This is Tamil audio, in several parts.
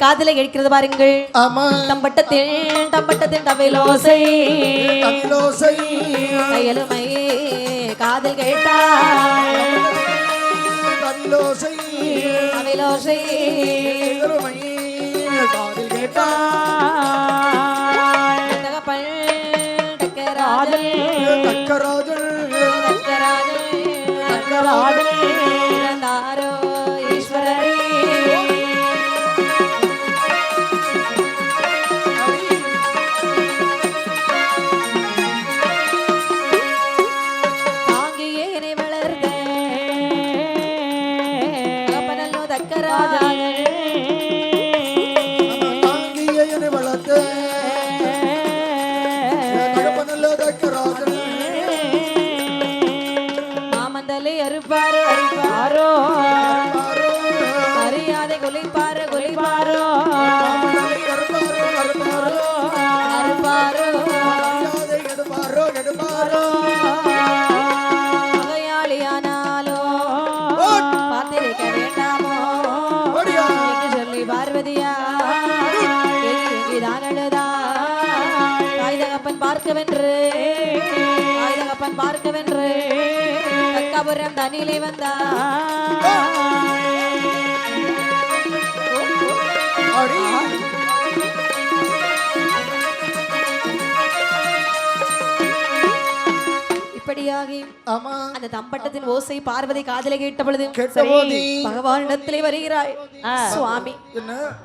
காதில கேட்கிறது பாருங்கள். ஆமா. தம்பட்டத்தில் தம்பட்டத்தில் தவிலோசை தவிலோசை தையலுமை காதில் கேட்டாய். தவிலோசை தவிலோசை தையலுமை காதில் கேட்டாய். தகப்பன் தக்கராஜல் தக்கராஜல் தக்கராஜல் தக்கராஜல் இறந்தாரோ ஈஸ்வரரே. மாமந்தலை அறுப்பாரோ அறுப்பாரோ அறியாதை கொலைப்பாரோ கொலைப்பாரோ அறுப்பாரோ மகையாளியானாலோ பார்த்திருக்க வேண்டாமோ என்று சொல்லி பார்வதியா எங்கிதான் அழுதா. தாய் தகப்பன் பார்க்கவென்று தாய் தகப்பன் பார்க்கவென்று தக்காபுரம் தண்ணிலே வந்தா. இப்படியாகி அந்த தம்பட்டத்தின் ஓசை பார்வதி காதலை கேட்ட பொழுது பகவானிடத்திலே வருகிறாய். சுவாமி,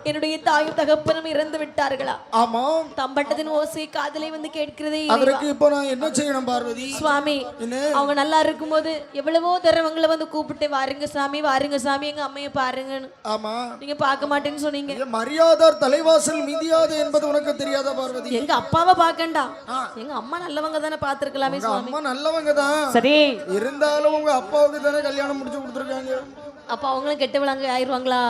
என்னுடைய தாயும் தகப்பனும் இறந்து விட்டார்களா? ஆமா. தம்பட்டத்தின் ஓசை காதலை வந்து கேட்கிறதே. அதற்கு இப்போ நான் என்ன செய்யணும் பார்வதி? சுவாமி, அவங்க நல்லா இருக்கும்போது எவ்வளவோ தரவங்களை வந்து கூப்பிட்டு வாருங்க சாமி வாருங்க சாமி எங்க அம்மையை பாருங்கன்னு. ஆமா. நீங்க பார்க்க மாட்டேன்னு சொன்னீங்க. மரியாதார் தலைவாசல் மிதியாது என்பது உனக்கு தெரியாதா பார்வதி? எங்க அப்பாவை பார்க்கண்டா, எங்க அம்மா நல்லவங்க தானே பார்த்திருக்கலாமே சுவாமி. அம்மா நல்லவங்க தான். சரி, இருந்தாலும் உங்க அப்பாவுக்கு தானே கல்யாணம் முடிச்சு கொடுத்துருக்காங்க. அப்ப அவங்களும் கெட்ட விளங்க ஆயிருவாங்களா?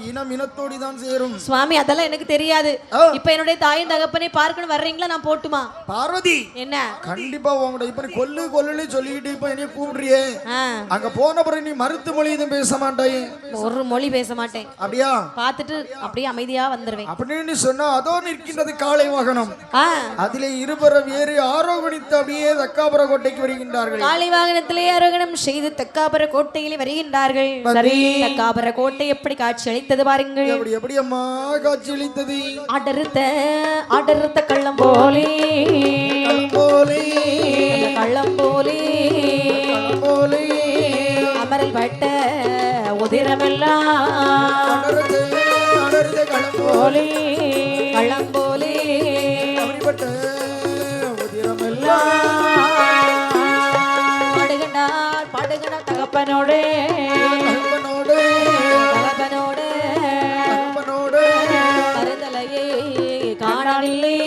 இனம் இனத்தோடி தான் சேரும். சுவாமி, அதெல்லாம் எனக்கு தெரியாது. இப்ப என்னுடைய தாயின் தகப்பனை பார்க்கணும் வர்றீங்களா? நான் போட்டுமா? பார்வதி, என்ன கண்டிப்பா உங்களோட இப்ப நீ கொல்லுன்னு சொல்லிட்டு இப்ப என்னைய கூப்பிடுறியே, அங்க போன பிறகு நீ மறுத்து மொழி எதுவும் பேச மாட்டாயே? ஒரு மொழி பேச மாட்டேன். அப்படியா? பார்த்துட்டு அப்படியே அமைதியா வந்துருவேன் அப்படின்னு சொன்னா அதோ நிற்கின்றது காளை வாகனம். அதிலே இருபுறம் ஏறி ஆரோகணித்து அப்படியே தக்காபுர கோட்டைக்கு வருகின்றார்கள். காளை வாகனத்திலே ஆரோகணம் செய்து தக்காபுர கோட்டையிலே வருகின்றார்கள். சரி, தக்காபுர கோட்டை எப்படி காட்சி அளித்தது பாருங்கள். எப்படி அம்மா காட்சி அளித்தது? அடர்த்த கள்ளம் போலே கள்ளம் போலே அமரல் பட்ட உதிரமெல்லாம் போலே கள்ளம் போலே உதிரமெல்லாம் பாடுகண்டார் தகப்பனோடு கருந்தலையே காணவில்லை.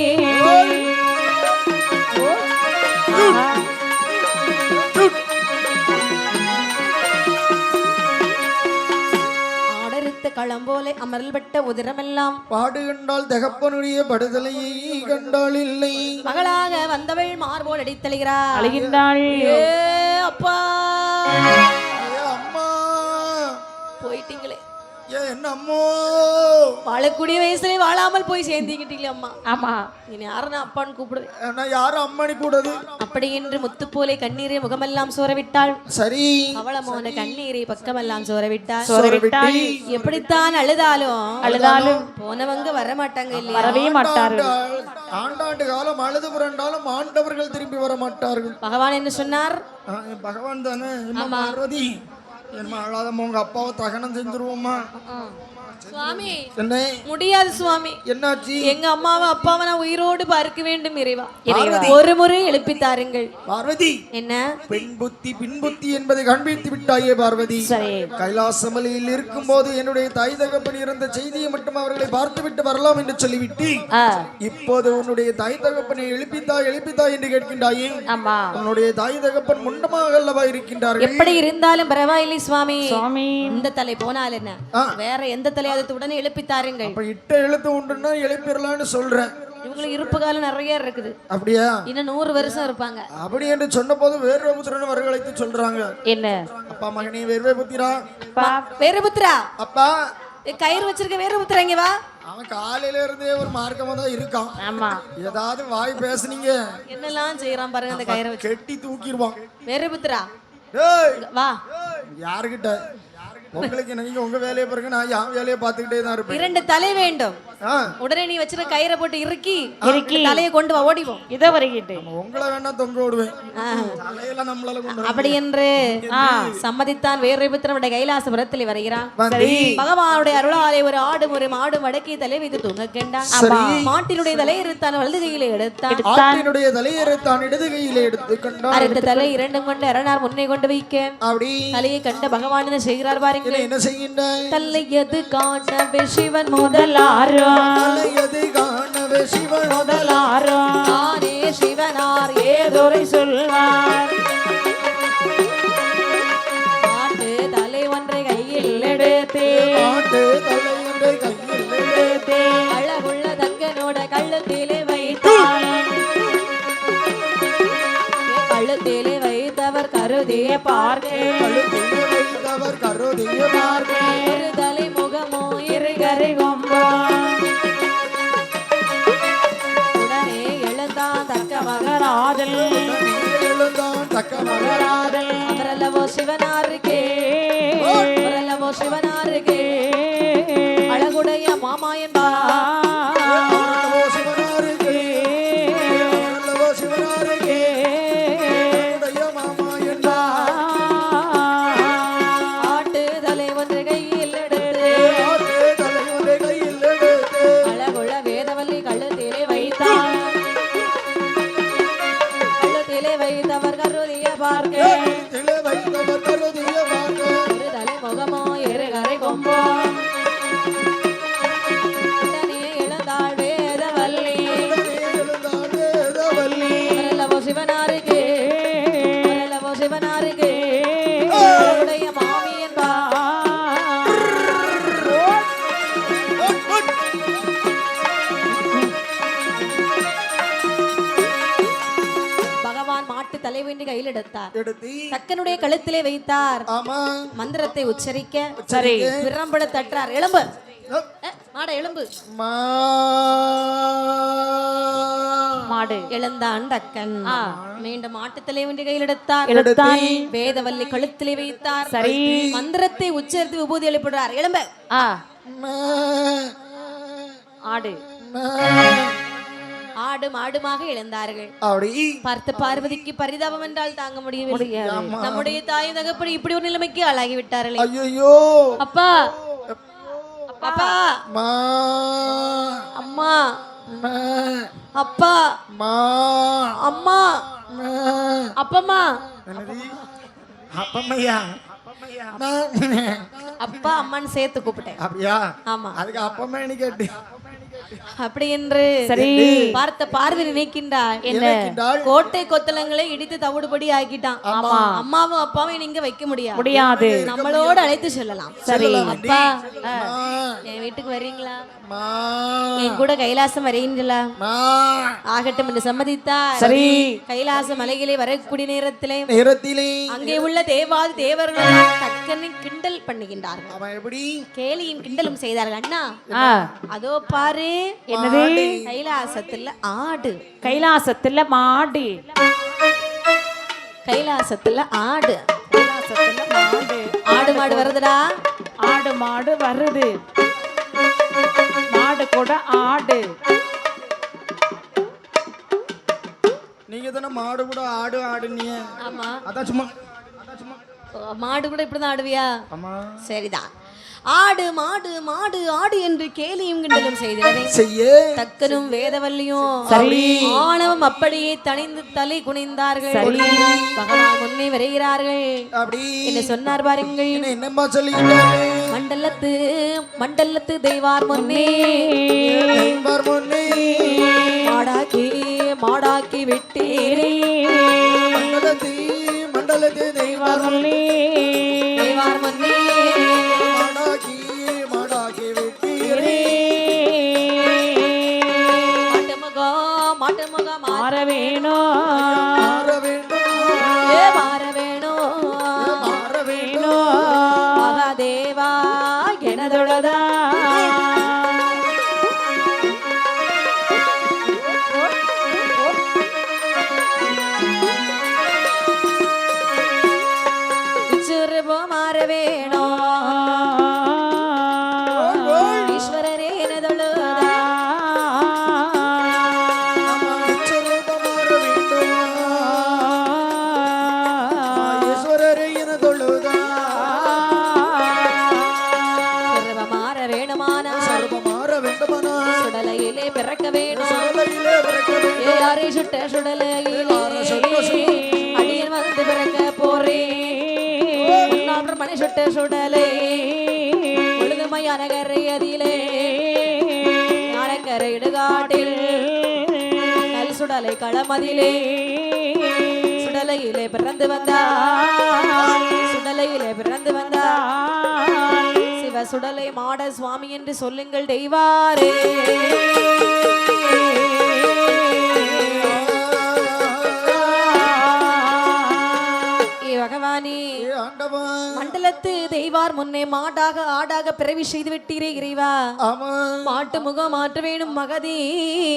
ஆடரித்த களம்போலை அமரல்பட்ட உதிரமெல்லாம் பாடுகண்டால் தகப்பனுடைய படுதலையை கண்டால் இல்லை. மகளாக வந்தவள் மார்போல் அடித்தழுகிறாள். அழுகின்றாள். அப்பா அம்மா போயிட்டீங்களே. என்ன அம்மோ, வாழக்கூடிய வயசுல வாழாமல் போய் சேர்ந்துக்கிட்டீங்களே அம்மா. ஆமா, நீ யாருன்னா அப்பான்னு கூப்பிடுது. யாரும் அம்மனி கூடாது. அப்படி என்று முத்து போலே கண்ணீரை முகமெல்லாம் சோரவிட்டாள். சரி, அவளமோன கண்ணீரை பக்கமெல்லாம் சோரவிட்டாள். எப்படித்தான் அழுதாலும் போனவங்க வர மாட்டாங்க இல்லையா? வரவே மாட்டார்கள். ஆண்டாண்டு காலம் அழுது புரண்டாலும் ஆண்டவர்கள் திரும்பி வர மாட்டார்கள். பகவான் என்ன சொன்னார்? பகவான் தானே. பார்வதி, என்ன அழாதம்மா, உங்க அப்பாவை தகனம் செஞ்சிருவோமா? சுவாமி, என்ன முடியாது சுவாமி. என்னாச்சு? எங்க அம்மாவை அப்பாவை நான் உயிரோடு பார்க்க வேண்டும். இறைவா, ஒரு முறை எழுப்பி தாருங்கள். பார்வதி, என்ன பெண் புத்தி பின் புத்தி என்பதை காண்பித்து விட்டாயே பார்வதி. கைலாசமலையில் இருக்கும் போது என்னுடைய தாய் தகப்பன் இருந்த செய்தியை மட்டும் அவர்களை பார்த்து விட்டு வரலாம் என்று சொல்லிவிட்டு இப்போது உன்னுடைய தாய் தகப்பனை எழுப்பித்தா என்று கேட்கின்றாயே. உன்னுடைய தாய் தகப்பன் முண்டமாக அல்லவா இருக்கின்றார்கள். எப்படி இருந்தாலும் பரவாயில்லை சுவாமி. இந்த தலை போனால் என்ன, வேற எந்த தலை அதை உடனே எழுப்பி தாருங்கள். அப்ப இட்ட எழுத்து உண்டுன்னா எழுப்பிடலாம்னு சொல்றேன். இவங்களுக்கு இருப்பு காலம் நிறைய இருக்குது. அப்படியா? இன்னும் 100 வருஷம் இருப்பாங்க. அப்படி என்று சொன்ன போது வேர்வபுத்திரன் வரவழைத்து சொல்றாங்க. என்ன? அப்பா மகனே வேர்வபுத்திரா. வேர்வபுத்திரா, அப்பா கயிறு வச்சிருக்க வீரபுத்திரா இங்க வா. அவன் காலையில இருந்தே ஒரு மார்க்கமா தான் இருக்கான். ஆமா, ஏதாவது வாய் பேசுனீங்க என்னெல்லாம் செய்யறான் பாருங்க அந்த கயிறை வச்சு. கெட்டி தூக்கிடுவான். வீரபுத்திரா ஏய் வா. யாருகிட்ட உங்களுக்கு நீங்க உங்க வேலையை பாருங்க, நான் என் வேலையை பார்த்துக்கிட்டே தான் இருப்பேன். 2 தலை வேண்டும். ஆ, உடனே நீ வச்சிருக்க கயிறை போட்டு இறுக்கி இறுக்கி. தலையை கொண்டு வா, ஓடிவோம். இத வருகிட்டு உங்களை வேணா தொங்க விடுவேன், தலையெல்லாம் நம்மளால கொண்டு வர அப்படி என்று சம்மதித்தான் வீரபுத்திரனுடைய கைலாசபுரத்தில் வருகிறான். வந்து பகவானுடைய அருளாலே ஒரு ஆடும் ஒரு மாடும் அடக்கி தலை வைத்து தூங்க கண்டான். மாட்டினுடைய தலை இருத்தான் வலது கையிலே எடுத்தான். ஆட்டினுடைய தலையரை தான் இடது கையிலே எடுத்து கொண்டான். அறுத்த தலை 2 கொண்டு அரணார் முன்னே கொண்டு வைக்க அப்படி தலையை கண்ட பகவான் என்ன செய்கிறார் பாருங்க. என்ன செய்கின்ற தலையது காணவே சிவன் முதலாரோ, தலையது காணவே சிவன் முதலாரோ நானே சிவனார் ஏதொரை சொல்வார். மாட்டு தலை ஒன்றை கையில் எடுத்து ஆட்டு தலையரை கையில் எடுத்து அழகுள்ள தங்கனோட கழுத்திலே வைத்தார். கழுத்திலே வைத்தவர் கருதிய பார்க்க கழுத்திலே வைத்தவர் கருதிய பார்க்க ஒரு தலை முகமோ இருகரை கொம்போ உடனே எழுந்தான் தக்க மகராதல் எழுந்தான் தக்க மகராதல். அவரல்லவோ சிவனாருக்கே, அவரல்லவோ சிவனாருக்கே அழகுடைய மாமா என்பார். அவரல்லவோ சிவனாருக்கு, அவரல்லவோ சிவனாருக்கு உடைய மாமா என்றார். ஆட்டு தலை ஒன்று கையில் எடுத்து ஆட்டு தலைவரை கையில் எடுத்து அழகுள்ள வேதவல்லி கழுத்திலே வைத்தார். கழுத்திலே வைத்தவர் கருதிய பார்க்க கழுத்திலே வைத்தவர் கருதிய பார்க்க ஒரு தலை முகமோ இருகரை கொம்போ உடனே எழுந்தாள் வேதவல்லி. எழுந்தாள் வேதவல்லி. அவரல்லவோ சிவனாருக்கு, அவரல்லவோ சிவனாருக்கு அவருடைய மாமி என்பார். பகவான் மாட்டு தலைவண்டி கையில் எடுத்தார். எடுத்து தக்கனுடைய கழுத்திலே வைத்தார். ஆமா மந்திரத்தை உச்சரிக்க சரி விரம்பட தட்டார். எலும்பு மாட எலும்பு. மா மாடு எழுந்தான் தக்கன். மீண்டும் மாட்டு தலைவண்டி கையில் எடுத்தார். எடுத்தான். வேதவல்லி கழுத்திலே வைத்தார். சரி மந்திரத்தை உச்சரித்து விபூதி எழுப்பிடுறார். எலும்பு ஆ மா ஆடு மா. ஆடு மாடுமாக எழுந்தார்கள். அப்படி பார்த்த பார்வதிக்கு பரிதாபம் என்றால் தாங்க முடியவில்லை. நம்முடைய தாய் தகப்படி இப்படி ஒரு நிலைமைக்கு ஆளாகி விட்டார்களே. ஐயோ அப்பா அப்பா மா அம்மா மா அப்பா மா அம்மா மா. அப்பம்மா என்னது அப்பம்மையா? அப்பா அம்மான்னு சேர்த்து கூப்பிட்டேன். அப்படியா? ஆமா அதுக்கு அப்பம்மா என்ன கேட்டு அப்படி என்று சரி பார்த்த பார்வை நினைக்கின்றாள். நினைக்கின்றாள். கோட்டை கொத்தளங்களை இடித்து தவிடுபடி ஆக்கிட்டான். அம்மாவும் அப்பாவும் நீங்க வைக்க முடியாது. முடியாது. நம்மளோட அழைத்து செல்லலாம். சரி அப்பா மா என் வீட்டுக்கு வரீங்களா? மா என் கூட கைலாசம் வரீங்களா? மா. ஆகட்டும் என்று சம்மதித்தார். சரி கைலாச மலையிலே வரக்கூடிய நேரத்திலே நேரத்திலே அங்கே உள்ள தேவாதி தேவர்கள் தக்கனை கிண்டல் பண்ணுகின்றார்கள். அவன் எப்படி கேலியும் கிண்டலும் செய்தார்கள். அண்ணா ஆ அதோ பாரு என்னது கைலாசத்துல ஆடு, கைலாசத்துல மாடு, கைலாசத்துல ஆடு, கைலாசத்துல மாடு, ஆடு மாடு வருதுடா. ஆடு மாடு வருது, மாடு கூட ஆடு. நீங்க தானே மாடு கூட ஆடு ஆடுனீங்க. ஆமா அதான் சும்மா மாடு கூட இப்படிதான் ஆடுவியா? ஆமா சரிதான். ஆடு மாடு மாடு ஆடு என்று கேலியும் கிண்டலும் செய்தது. செய்ய தக்கனும் வேதவல்லியும் சரி ஆணவம் அப்படியே தணிந்து தலை குனிந்தார்கள். சரி பகவான் முன்னே வருகிறார்கள். அப்படி என்ன சொன்னார் பாருங்கள். என்னம்மா சொல்லிக்கிட்டாரு? மண்டலத்து மண்டலத்து தெய்வார் முன்னே தெய்வார் முன்னே மாடாக்கி மாடாக்கி விட்டீரே. மண்டலத்தி மண்டலத்தி தெய்வார் முன்னே தெய்வார் முன்னே மாடாக்கி மாடாக்கி விட்டீரே. மாட்டு முகம் மாற வேணும், மாற வேண்டும், மாற வேணும், மாற வேண்டும். மகாதேவா எனதுள்ளதா மாற வேண்டுமானா சுடலையிலே பிறக்க வேணும் சுடலையிலே பிறக்க வேண்டும். யாரை சுட்ட சுடலையிலே அடியன் வந்து பிறக்க போறேன் மணி சுட்ட சுடலை முழுதுமையான கரை அதிலே ஞானக்கரை இடுகாட்டில் நல் சுடலை களமதிலே சுடலையிலே பிறந்து வந்தார் சுடலையிலே பிறந்து வந்தார் சிவ சுடலை மாட சுவாமி என்று சொல்லுங்கள் தெய்வாரே பகவானே மண்டலத்து தெய்வார் முன்னே மாடாக ஆடாக பிறவி செய்து விட்டீரே இறைவா மாட்டு முகம் மாற்ற வேணும் மகதி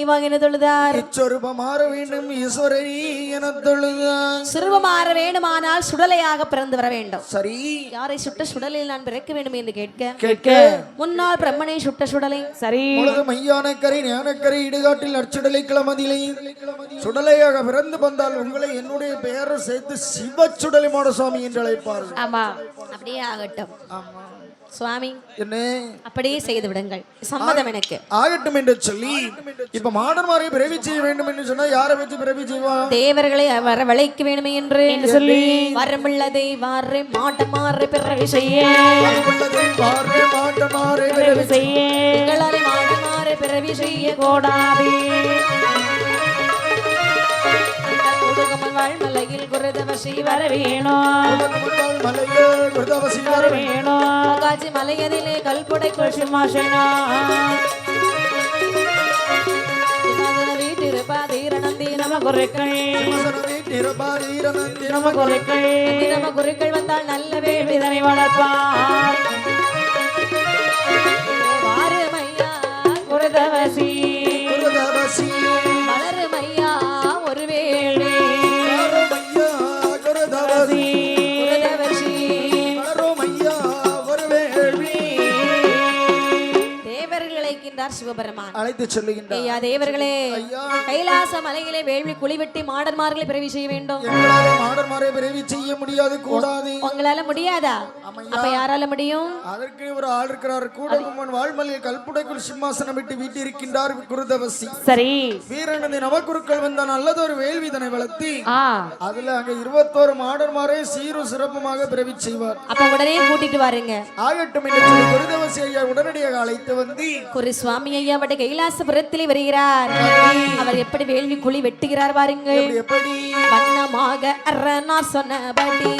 வாங்கின தொழுதார் சொருபம் மாற வேண்டும் ஈஸ்வரரி என தொழுதார் சுரூபம் மாற வேண்டுமானால் சுடலையாக பிறந்து வர வேண்டும் சரி யாரை சுட்ட சுடலில் நான் பிறக்க வேண்டும் என்று கேட்க முன்னால் பிரம்மனை சுட்ட சுடலை சரி மையானக்கரை ஞானக்கரை இடுகாட்டில் நற்சுடலை கிளமதிலை சுடலையாக பிறந்து வந்தால் உங்களை என்னுடைய பெயரை சேர்த்து சிவ சுடலை மாட சுவாமி என்று அழைப்பார்கள். ஆமா அப்படியே ஆகட்டும் சுவாமி என்ன அப்படியே செய்து விடுங்கள் சம்மதம் எனக்கு ஆகட்டும் என்று சொல்லி இப்ப மாடன்மாரை பிறவி செய்ய வேண்டும் என்று சொன்னா யாரை வச்சு பிறவி செய்வா தேவர்களை வரவழைக்க வேண்டுமே என்று சொல்லி வரமுள்ள தெய்வாரை மாட்டமாரை பிறவி செய்ய மாட்டமாரை பிறவி செய்ய எங்களாலே மாட்டமாரை பிறவி செய்ய கோடாதே வாழ்மலையில் குருதவசி வர வேணும் மலையில் குருதவசி வர வேணும் காட்சி மலையதிலே கல்புடை சிம்மாசனா வீட்டிருப்பாதீரணந்தி நம குறைக்கள் நம குறைக்கள் நம குருக்கள் வந்தால் நல்ல வேள்வி இதனை வளர்ப்பார் வாருமையா குருதவசி குருதவசி வளருமையா ஒரு வேளை குருதவசி குருதவசி வளருமையா ஒரு வேள்வி தேவர்கள் அழைக்கின்றார் சிவபெருமான் அழைத்து சொல்லுகின்றார் ஐயா தேவர்களே கைலாச மலையிலே வேள்வி குளிவெட்டி மாடன்மார்களை பிறவி செய்ய வேண்டும் எங்களால மாடன்மாரை பிறவி செய்ய முடியாது கூடாது உங்களால முடியாதா அப்ப யாரால முடியும் அதற்கு ஒரு ஆள் இருக்கிறார் கூடகுமன் வாழ்மலையில் கல்புடைக்குள் சிம்மாசனம் விட்டு வீட்டிருக்கின்றார் குருதவசி சரி வீரனது நவகுருக்கள் வந்த நல்லதொரு வேள்விதனை வளர்த்தி அதுல அங்க 21 மாடன்மாரை சீரும் சிறப்புமாக பிறவி செய்வார் அப்ப உடனே கூட்டிட்டு வாருங்க ஆகட்டும் என்று சொல்லி குருதவசி ஐயா உடனடியாக அழைத்து வந்து ஒரு சுவாமி ஐயா அவருடைய கைலாசபுரத்திலே வருகிறார் அவர் எப்படி வேள்வி குழி வெட்டுகிறார் பாருங்கள் எப்படி வண்ணமாக அரணார் சொன்னபடி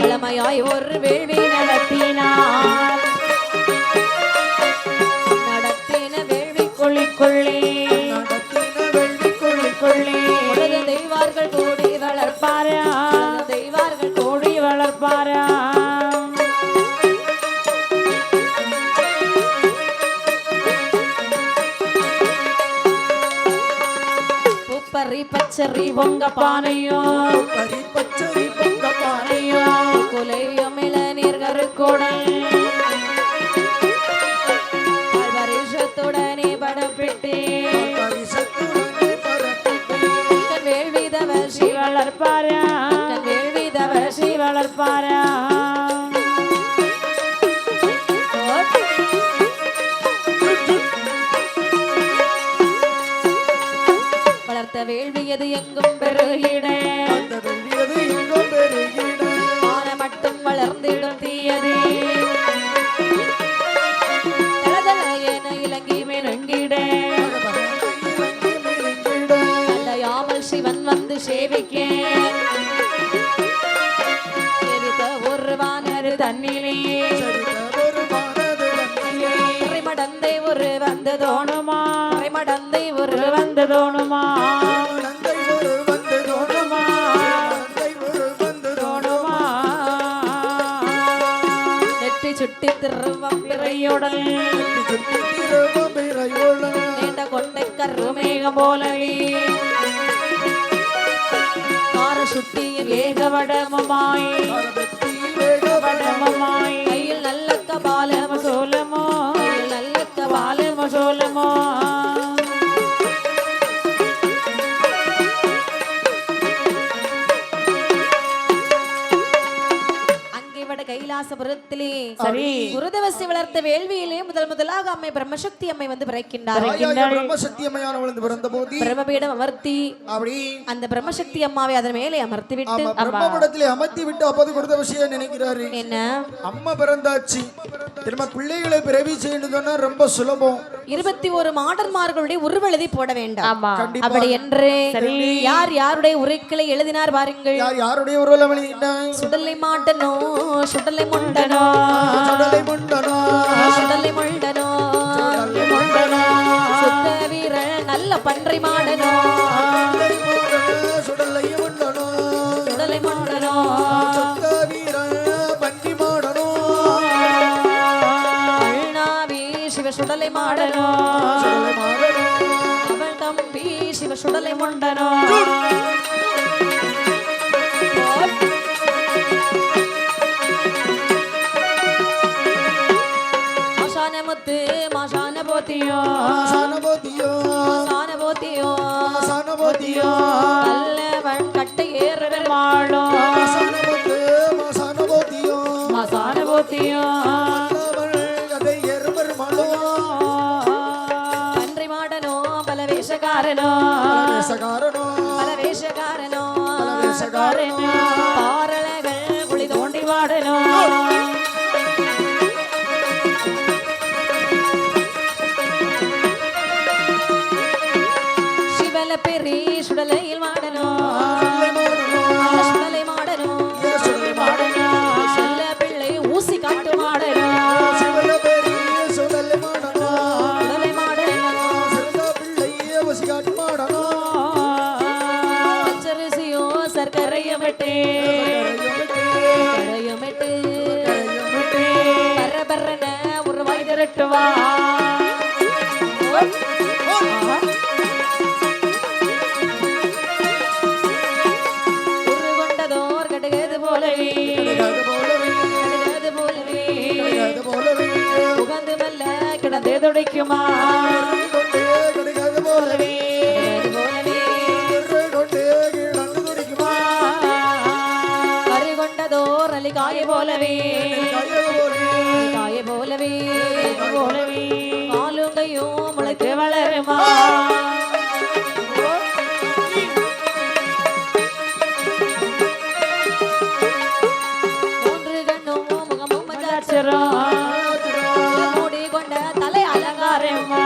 பழமையாய் ஒரு வேள்வி நடத்தினார் நடத்தின வேள்வி கொள்ளிக்கொள்ளி உலக தெய்வார்கள் கூடி வளர்ப்பாரா தெய்வார்கள் கோடி வளர்ப்பாரா பூப்பறி பச்சரி பொங்க பானையோ பச்சரி பொங்க பானையோ குலையும் இளநீர் கருக்கூடல் வருஷத்துடனே படப்பிட்டு வேள்வி தவசி வளர்ப்பாரா வேள்வி தவசி வளர்ப்பாரா வளர்த்த வேள்வியது எங்கும் பெருகிட மான மட்டும் வளர்ந்திடும் தீயது தளதளையென இலங்கி மெருங்கிட அடையாமல் சிவன் வந்து சேவிக்க சேவித்த ஒரு வானரு தன்னிலேயே மடந்தை ஒரு வந்து தோணுமா மடந்தை ஒரு வந்து தோணுமா நெற்றி சுட்டி திருவம் பிறையுடல் நீண்ட கொண்டை கருமேகம் போலவே கார சுட்டியின் ஏகவடமமாய் வடமமாய் கையில் நல்ல கபாலம சோலமோ நல்ல கபாலம சோலமோ அங்கே வட கைலாச கைலாசபுரத்திலே சரி. குருதவசி வளர்த்த வேள்வியிலே முதலாக அம்மை பிரம்மசக்தி அம்மை வந்து பிறக்கின்றார். பிரம்மசக்தி அம்மையானவள் வந்து பிறந்தபோது பிரம்மபீடம் அமர்த்தி அப்படி அந்த பிரம்மசக்தி அம்மாவை அதன் மேலே அமர்த்தி விட்டு பிரம்மபீடத்திலே அமர்த்தி விட்டு அப்போது குருதவசியை நினைக்கிறாரு, என்ன அம்மா பிறந்தாச்சு, திரும்ப பிள்ளைகளை பிறவி செய்யணும் சொன்னா ரொம்ப சுலபம். 21 மாடர்மார்களுடைய உருவெழுதி போட வேண்டாம். ஆமா. அப்படி என்று யார் யாருடைய உரைக்களை எழுதினார் பாருங்கள். யாருடைய உருவம் எழுதினார்? சுடலை மாட்டனோ சுடலை முண்டனோ சுடலை முண்டனோ சுடலை முண்டனோ சுத்த வீரன் நல்ல பன்றை மாடனோ சுடலை முண்டனோ சுடலை முண்டனோ சுத்த வீரன் பன்றி மாடனோ அண்ணாவி சிவ சுடலை மாடனோ சுடலை மாடனோ அவள் தம்பி சிவ சுடலை முண்டனோ மாசானமுத்து மாசான போத்தியோ சானபோதியோ சானபோத்தியோ சானபோதியோ நல்லவன் கட்டை ஏற பெருமாளோ சானபோத்து சானபோதியோ மசானபூத்தியோ அதை எருமர் மலோ பன்றை மாடனோ பல வேஷக்காரனோ சகாரனோ பல வேஷக்காரனோ சகாரனோ பாரளகள் குழி தோண்டி வாடனோ சிவல பெரி சுடலையில் மாடனோ சுடலை மாடனோ செல்ல பிள்ளை ஊசி காட்டு மாடனோ சுடலை மாடனோ பச்சரிசியோ சர்க்கரையமிட்டு கரையமிட்டு பர பரன ஒரு வாய் திரட்டுவா உருகொண்டதோர் கடுகது போலவே கடுகது போலவே உகந்து மெல்ல கிடந்தே துடைக்குமா கடுகது போலவே கருகொண்டதோர் அலி காய போலவே காய போலவே காலும் கையும் முளைத்து வளருமா மூன்று கண்ணும் முகமும் மஞ்சாட்சரம் மூடி கொண்ட தலை அலங்காரமா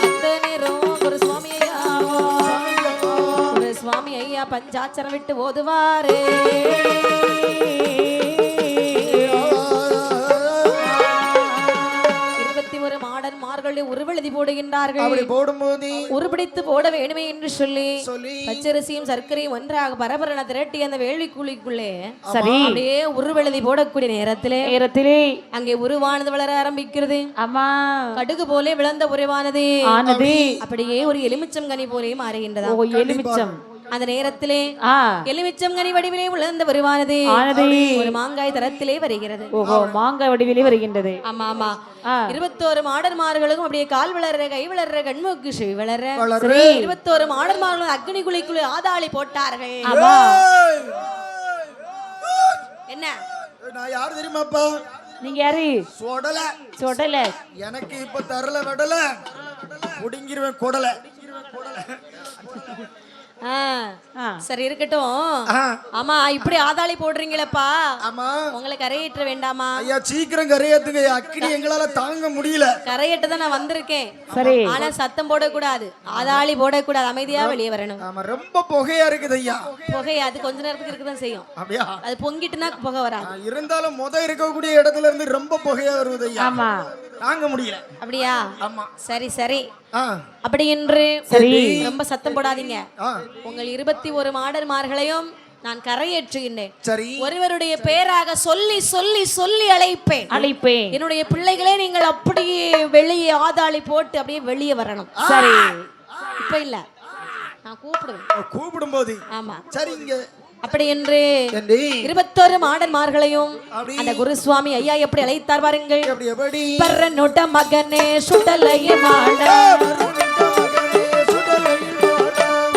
அந்த நேரம் ஒரு சுவாமி ஐயா ஒரு சுவாமி ஐயா பஞ்சாட்சரம் விட்டு ஓதுவாரு. 21 மாடன்மார்களுடைய உருவெழுதி போடுகின்றார்கள். அப்படி போடும்போது உருப்பிடித்து போட வேணுமே என்று சொல்லி பச்சரிசியும் சர்க்கரையும் ஒன்றாக பரபரன திரட்டி அந்த வேள்விக்குழிக்குள்ளே சரி அப்படியே உருவெழுதி போடக்கூடிய நேரத்திலே அங்கே உருவானது வளர ஆரம்பிக்கிறது. அம்மா கடுகு போலே விளந்த உருவானது ஆனது அப்படியே ஒரு எலுமிச்சம் கனி போலே மாறுகின்றதா. ஓ எலுமிச்சம் அந்த நேரத்திலே எலுமிச்சம் கனி வடிவிலே விளந்த வருவானது ஒரு மாங்காய் தரத்திலே வருகிறது. ஓஹோ மாங்காய் வடிவிலே வருகின்றது. ஆமா ஆமா 21 மாடன்மார்களும் அப்படியே கால் வளர்ற கை வளர்ற கண்மூக்கு செவி வளர்ற 21 மாடன்மார்களும் அக்னி குழிக்குள்ள ஆதாளி போட்டார்கள். என்ன நான் யாரு தெரியுமாப்பா? நீங்க யாரு? சொடல எனக்கு இப்ப தரல விடல குடிங்கிருவேன் கொடல. சரி இருக்கட்டும். ஆமா இப்படி ஆதாளி போடுறீங்களப்பா, ஆமா உங்களை கரையேற்ற வேண்டாமா? ஐயா சீக்கிரம் கரையேத்துங்க, அக்கினி எங்களால தாங்க முடியல. கரையேற்ற தான் நான் வந்திருக்கேன். சரி ஆனா சத்தம் போடக்கூடாது, ஆதாளி போடக்கூடாது, அமைதியா வெளியே வரணும். ஆமா ரொம்ப புகையா இருக்குது ஐயா. புகை அது கொஞ்ச நேரத்துக்கு இருக்குதான் செய்யும். அப்படியா? அது பொங்கிட்டுனா புகை வராது. இருந்தாலும் இருக்கக்கூடிய இடத்துல இருந்து ரொம்ப புகையா வருது ஐயா. ஆமா தாங்க முடியல. அப்படியா? ஆமா சரி சரி. அப்படி என்று ரொம்ப சத்தம் போடாதீங்க. உங்கள் 21 மாடன்மார்களையும் நான் கரையேற்றுகின்றேன். சரி ஒருவருடைய பேராக சொல்லி சொல்லி சொல்லி அழைப்பேன். என்னுடைய பிள்ளைகளே நீங்கள் அப்படியே வெளியே ஆதாளி போட்டு அப்படியே வெளியே வரணும். சரி இப்ப இல்ல, நான் கூப்பிடுவேன். கூப்பிடும் போது ஆமா சரிங்க. அப்படி என்று 21 மாடன்மார்களையும் அந்த குருசுவாமி ஐயா எப்படி அழைத்தார் பாருங்கள். பரநோட்ட மகனே சுடலையே மாட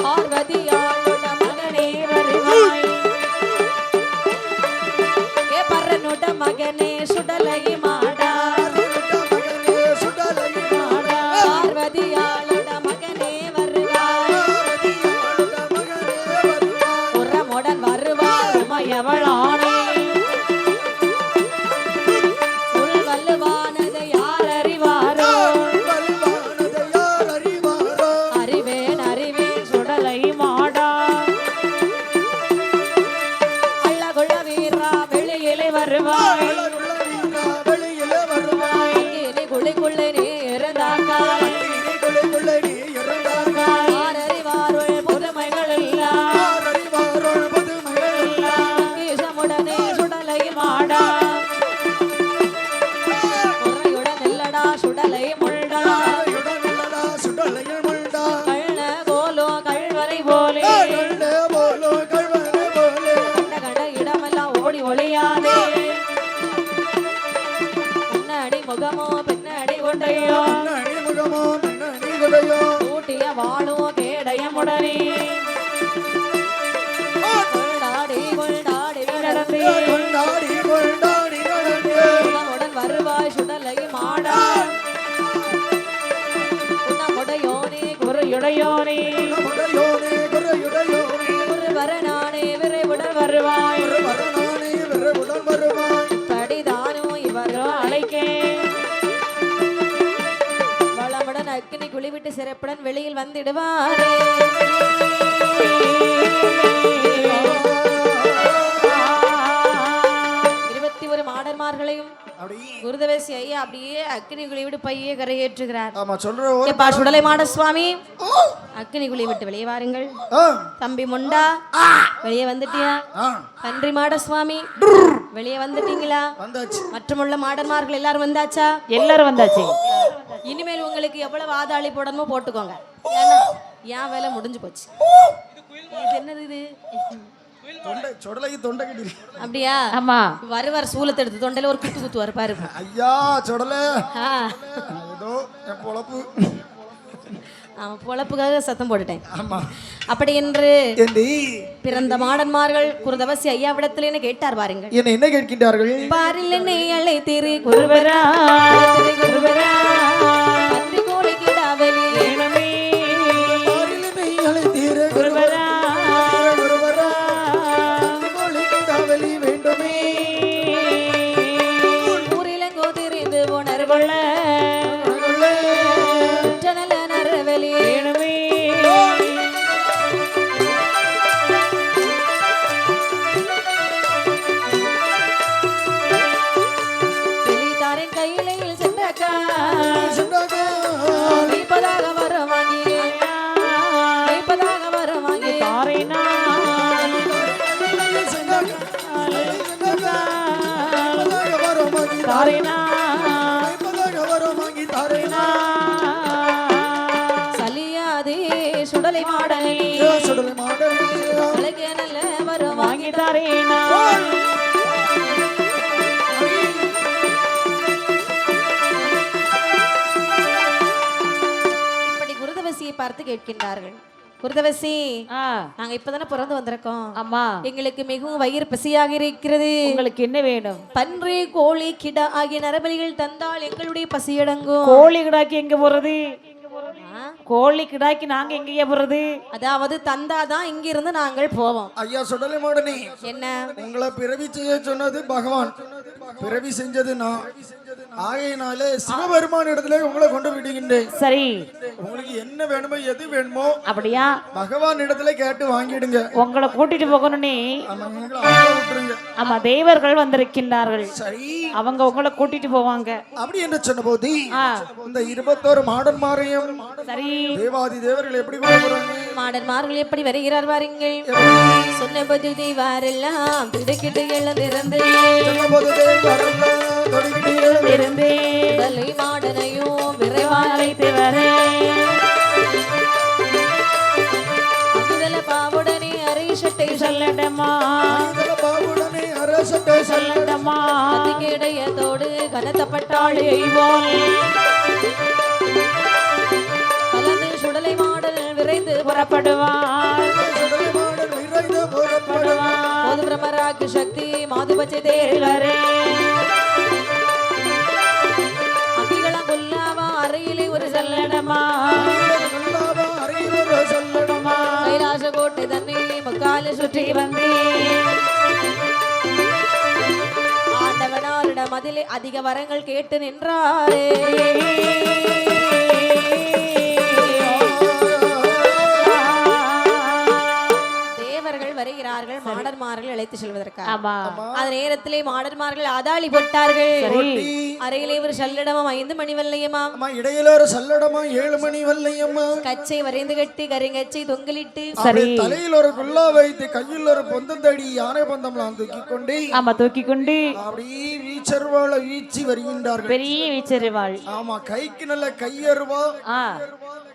பார்வதி மகனே சுடலை மாடா மகனே சுடலை மாடா பார்வதியாளோட மகனே வருவாய் உரமுடன் வருவாய் உமையவளானே உள் வல்லுவானதை யார் அறிவாரோ வல்வானதை யார் அறிவாரோ அறிவேன் அறிவேன் சுடலை மாடா அள்ளகுள்ள வீரா வெளியிலே வருவாய் அழகுள்ள வீரா வெளியிலே வருவாய் அங்கே குளிக்குள்ளே நீ இருந்தாக்காய் குளிக்குள்ளே நீ இறந்தாய் யார் அறிவார்கள் புதுமைகள் எல்லாம் யார் அறிவாரோ புதுமைகள் எல்லாம் ஈசமுடனே சுடலை மாடா முறையுடன் இல்லடா சுடலை முள்ளடா உடனடா சுடலையில் முள்டா கள்ள கோலோ கழ்வரை போலே கண்டே போலோ கழ்வனை போலே கண்ட கண்ட இடமெல்லாம் ஓடி ஒளியாதே முன்னாடி முகமோ பின்னாடி கொண்டையோ நனி முகமோ நனி குடையோ ஊட்டிய வாழோ கேடயமுடனே கொண்டாடி கொண்டாடி நடந்து கொண்டாடி கொண்டாடி நடந்தே உடன் வருவாய் சுடலை மாடா உன்னமுடையோனே குறையுடையோனே குடையோனே குறையுடையோனே குருவரனானே விரைவுடன் வருவாய் வரனானே விரைவுடன் வருவாய் படிதானோ இவரோ அழைக்கே வளமுடன் அக்கினி குளிவிட்டு சிறப்புடன் வெளியில் வந்திடுவாரே இருபத்தி ஒரு மாடன்மார்களையும் அப்படி குருதவேசி ஐயா அப்படியே அக்கினி குளிவிட்டு பையே கரையேற்றுகிறார் ஆமா சொல்ற எப்பா சுடலை மாட சுவாமி அக்கினி குழி விட்டு வெளியே வாருங்கள் தம்பி முண்டா வெளியே வந்துட்டியா பன்றி மாட சுவாமி வெளியே வந்துட்டீங்களா வந்தாச்சு மற்றுமுள்ள மாடன்மார்கள் எல்லாரும் வந்தாச்சா எல்லாரும் வந்தாச்சு இனிமேல் உங்களுக்கு எவ்வளவு ஆதாளி போடணுமோ போட்டுக்கோங்க ஏன்னா என் வேலை முடிஞ்சு போச்சு இது என்னது இது தொண்டை சொடலைக்கு தொண்டை கட்டி அப்படியா? ஆமா. வருவார் சூலத்தை எடுத்து தொண்டையில ஒரு குத்து குத்துவார் பாரு. ஐயா சொடல. ஏதோ என் பொழப்பு. பொழப்புக்காக சத்தம் போட்டுட்டேன். ஆமா. அப்படி என்று பிறந்த மாடன்மார்கள் குருதவசி ஐயாவிடத்திலே கேட்டார் பாருங்கள். என்ன கேட்கின்றார்கள்? பாரில் என்னை அழைத்தீரு குருவரா குருவரா அன்றி கோழி கிடாவலி வேணுமே பாரில் என்னை அழைத்தீரு குருவரா குருவரா கோழி கிடாவலி வேண்டுமே ஊரிலங்கோ திரிந்து போனர் கொள்ள நல்ல நரவலி வேணுமே வெளித்தாரின் கையிலையில் சென்றாக்கா வைப்பதாக வர வாங்கி வைப்பதாக வர வாங்கி தாரேனா தாரேனா சலியாதே சுடலை மாடனே சுடலை மாடனே அழகே நல்ல வர வாங்கி தாரேனா இப்படி குருதவசியை பார்த்து கேட்கின்றார்கள். குருதவசி, நாங்க இப்பதானே பிறந்து வந்திருக்கோம். ஆமா. எங்களுக்கு மிகவும் வயிறு பசியாக இருக்கிறது. உங்களுக்கு என்ன வேணும்? பன்றி கோழி கிடா ஆகிய நரபலிகள் தந்தால் எங்களுடைய பசி அடங்கும். கோழி கிடாக்கி எங்க போறது? கோழி கிடாக்கி நாங்க எங்கேயே போறது? அதாவது தந்தாதான் இங்க இருந்து நாங்கள் போவோம். ஐயா சுடலை மாடனே, என்ன உங்களை பிறவி செய்ய சொன்னது பகவான், பிறவி செஞ்சது நான். ஆகையினாலே சிவபெருமான் இடத்துல உங்களை கொண்டு விடுகின்றேன். சரி, உங்களுக்கு என்ன வேணுமோ எது வேணுமோ அப்படியா பகவான் இடத்துல கேட்டு வாங்கிடுங்க. உங்களை கூட்டிட்டு போகணும்னே. ஆமா, தேவர்கள் வந்திருக்கின்றார்கள். சரி, அவங்க உங்களை கூட்டிட்டு போவாங்க. அப்படி என்று சொன்ன போது இந்த 21 மாடன்மாரையும் சரி தேவாதி தேவர்கள் எப்படி கொண்டு போறாங்க? மாடன்மார்கள் எப்படி வருகிறார் வாருங்கள். சொன்ன போது தேவாரெல்லாம் திடுக்கிட்டு எழுந்திருந்து உடலை மாடனையும் விரைவாக அழைத்து வர பாவுடனே அரைசட்டை சொல்லட்டமா சொல்லட்டமா இடையத்தோடு கனத்தப்பட்டாளி கலந்து சுடலை மாடல் விரைந்து புறப்படுவார். போது பிரம்மராக்கு சக்தி மாதுபச்சை தேரில் சுற்றி வந்தேன். ஆண்டவனாரிடம் அதிலே அதிக வரங்கள் கேட்டு நின்றாரே. தேவர்கள் வருகிறார்கள் மாடன்மார்கள் அழைத்து செல்வதற்காக. ஆமா. அந்த நேரத்திலே மாடன்மார்கள் அதாளி போட்டார்கள். அறையிலே ஒரு சல்லடமாம் 5 மணி வல்லையமாம். அம்மா இடையில ஒரு சல்லடமா 7 மணி வல்லையம்மா. கச்சை வரைந்து கட்டி கரிங்கச்சை தொங்கலிட்டு தலையில் ஒரு குல்லா வைத்து கையில் ஒரு பொந்தந்தடி யானை பந்தம்லாம் தூக்கி கொண்டு ஆமா தூக்கி கொண்டு அப்படியே வீச்சருவாள வீச்சு வருகின்றார்கள். பெரிய வீச்சருவாள். ஆமா கைக்கு நல்ல கையருவா,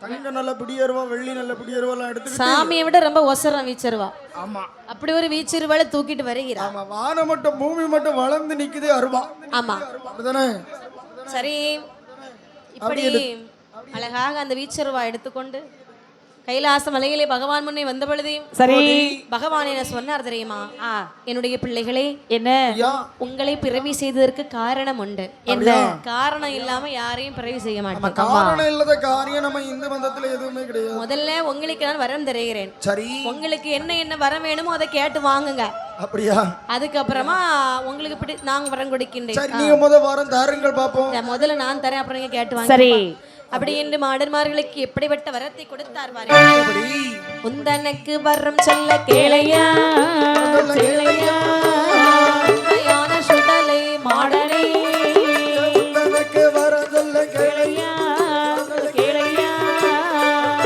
தங்க நல்ல பிடியருவா, வெள்ளி நல்ல பிடியருவா எல்லாம் எடுத்து சாமியை விட ரொம்ப ஒசரம் வீச்சருவா. ஆமா அப்படி ஒரு வீச்சருவாளை தூக்கிட்டு வருகிறார். ஆமா வானம் மட்டும் பூமி மட்டும் வளர்ந்து நிக்குது அருவா. ஆமா அப்படிதானே? சரி, இப்படி அழகாக அந்த வீச்சருவா எடுத்துக்கொண்டு கைலாச மலையிலே பகவான் முன்னே வந்த பொழுது சரி பகவான் என்ன சொன்னார் தெரியுமா? என்னுடைய பிள்ளைகளே, என்ன உங்களை பிறவி செய்ததற்கு காரணம் உண்டு. என்ன காரணம் இல்லாம யாரையும் பிறவி செய்ய மாட்டேன். காரணம் இல்லாத காரியம் நம்ம இந்து மதத்துல எதுவுமே கிடையாது. முதல்ல உங்களுக்கு நான் வரம் தருகிறேன். சரி, உங்களுக்கு என்ன என்ன வரம் வேணுமோ அதை கேட்டு வாங்குங்க. அப்படியா? அதுக்கப்புறமா உங்களுக்கு நாங்க வரம் கொடுக்கின்றேன். சரி, நீங்க முதல் வாரம் தாருங்கள் பாப்போம். முதல்ல நான் தரேன், அப்புறம் நீங்க கேட்டு வாங்க. சரி. அப்படி என்று மாடன்மார்களுக்கு எப்படிப்பட்ட வரத்தை கொடுத்தார் பாருங்க. உந்தனக்கு வரம் சொல்ல கேளையா உண்மையான சுடலை மாடனே. உந்தனக்கு வரம் சொல்ல கேளையா கேளையா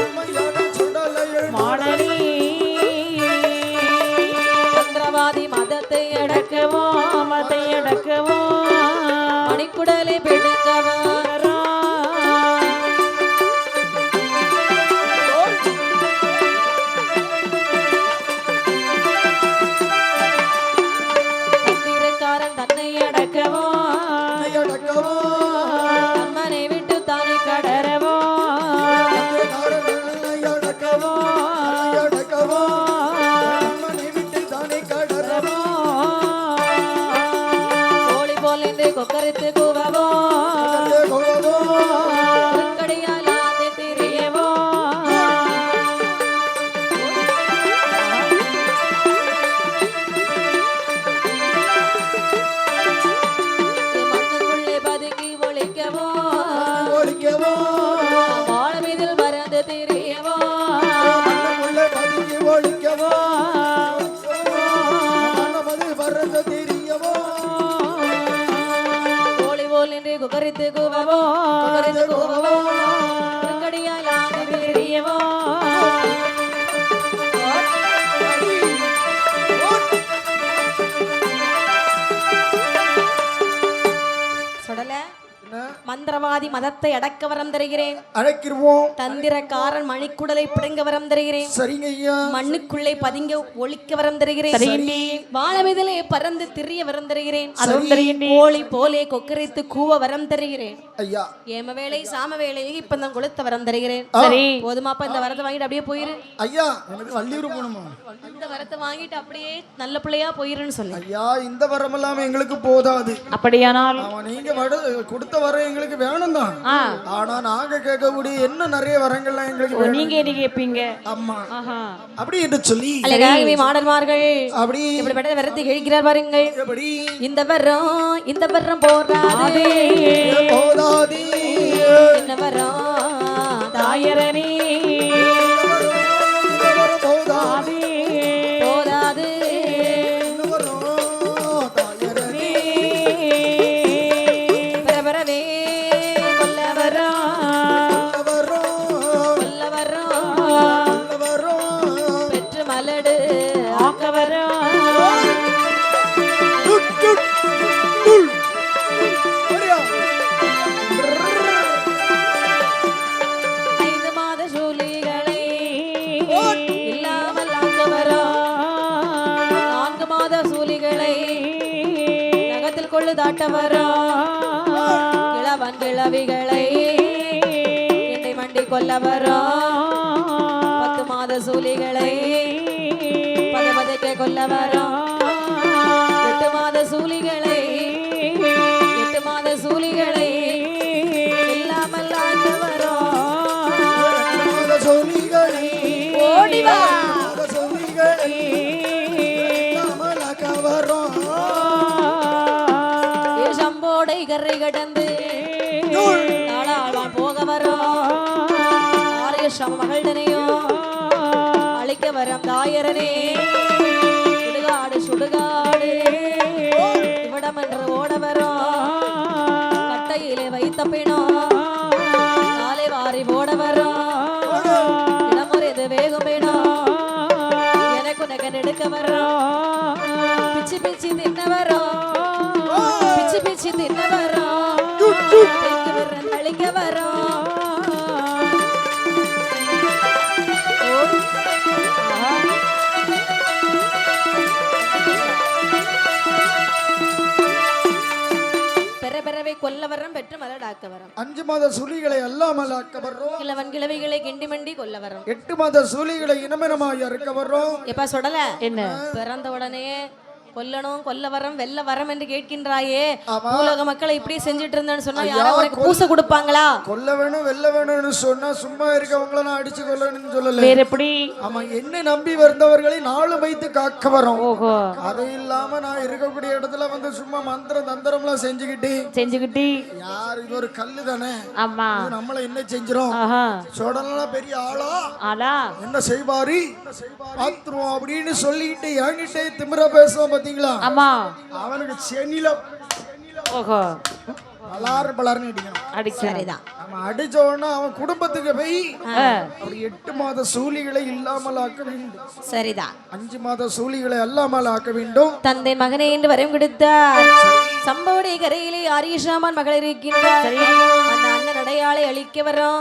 உண்மையான சுடலை மாடனே. மந்திரவாதி மதத்தை அடக்கவோ மதை அடக்கவோ மணிக்குடலை பெடுக்கவோ கொக்கரித்து கூவவோ கடியாலாந்து திரியவோ மண்ணுக்குள்ளே பதுக்கி ஒழிக்கவோ வாழ மீதில் மறந்து திரியவோ குகரித்து கூவவோ கடியாலாந்து திரியவோ சொடல. மந்திரவாதி மதத்தை அடக்க வரம் தருகிறேன். அழைக்கிறோம். தந்திரக்காரன் மணிக்குடலை பிடுங்க வரம் தருகிறேன். சரிங்க ஐயா. மண்ணுக்குள்ளே பதிங்க ஒழிக்க வரம் தருகிறேன். வாழவிதலே பறந்து திரிய வரம் தருகிறேன். கோழி போலே கொக்கரித்து கூவ வரம் தருகிறேன். ஐயா ஏம வேலை சாம வேலை இப்பதான் கொளுத்த வரம் தருகிறேன். சரி போதுமாப்பா, இந்த வரத்தை வாங்கிட்டு அப்படியே போயிரு. ஐயா எனக்கு வள்ளியூர் போகணுமா? இந்த வரத்தை வாங்கிட்டு அப்படியே நல்ல பிள்ளையா போயிருன்னு சொல்லு. ஐயா இந்த வரம் எல்லாம் எங்களுக்கு போதாது. அப்படியானால் நீங்க கொடுத்த வரம் எங்களுக்கு வேணும் தான். ஆனா நாங்க கேட்கக்கூடிய என்ன நிறைய வரங்கள்லாம் எங்களுக்கு நீங்க என்ன கேட்பீங்க? அம்மா அப்படி என்று சொல்லி அழகாகவே மாடன்மார்கள் அப்படி இப்படிப்பட்ட வரத்தை கேட்கிறார் பாருங்கள். எப்படி இந்த வரம் போராது என்ன வரம் தாயரணி போதாது பரபரவே பெற்று மலடு ஆக்கவரோ தாட்டவரோ கிழவன் கிழவிகளை என்னை மண்டி கொல்லவரோ 10 மாத சூலிகளை பதபதைக்க கொல்லவரோ 8 மாத சூலிகளை இல்லாமல் ஆண்டவரோ ஓடிவா கரை கடந்து நாளாழ்வான் போக வரோம் ஆலய சம மகள்தனையும் அழிக்க வரம் தாயரனே சுடுகாடு சுடுகாடு இவிடம் என்று ஓட வரோம் கட்டையிலே வைத்த பிணம் நாளை வாரி போட வரோம் இடமுறைது வேகும் பிணம் எனக்கு நகன் எடுக்க வரோம் பிச்சு பிச்சு தின்ன வரோம் பிச்சு பிச்சு தின்ன வரோம் அழிக்க வரோம் பெறவே கொல்ல வரம் பெற்று மலடாக்க வரம் 5 மாத சூலிகளை அல்லாமல் ஆக்க வர்றோம் கிழவன் கிழவிகளை கிண்டி மண்டி கொல்ல வரம் 8 மாத சூலிகளை இனமெனமாய் அறுக்க வர்றோம் எப்ப சொல்லல என்ன பிறந்த உடனே கொல்லணும் கொல்ல வரம் வெல்ல வரம் என்று கேட்கின்றாயே பூலோக மக்களை இப்படி செஞ்சுட்டு இருந்தேன்னு சொன்னா யாரும் உனக்கு பூசை கொடுப்பாங்களா கொல்ல வேணும் வெல்ல வேணும்னு சொன்னா சும்மா இருக்கவங்கள நான் அடிச்சு கொல்லணும்னு சொல்லல வேற எப்படி ஆமா என்ன நம்பி வந்தவர்களை 4 வைத்து காக்க வரோம் அது இல்லாம நான் இருக்கக்கூடிய இடத்துல வந்து சும்மா மந்திரம் தந்திரம்லாம் செஞ்சுக்கிட்டு யார் இது ஒரு கல்லு தானே ஆமா நம்மள என்ன செஞ்சிரும் சோடலாம் பெரிய ஆளா என்ன செய்வாரு பாத்துருவோம் அப்படின்னு சொல்லிட்டு என்கிட்ட திமிர பேசுவோம் பாத்தீங்களா ஆமா அவனுக்கு சென்னில பலார்னு அடிக்கணும் அடிச்ச உடனே அவன் குடும்பத்துக்கு போய் அப்படி 8 மாத சூலிகளை இல்லாமல் ஆக்க வேண்டும் சரிதான் 5 மாத சூலிகளை அல்லாமல் ஆக்க வேண்டும் தந்தை மகனே என்று வரம் கொடுத்தார் சம்பவடைய கரையிலே ஆரியஷாமான் மகள் இருக்கின்றார் அந்த அண்ணன் அடையாளை அழிக்க வரோம்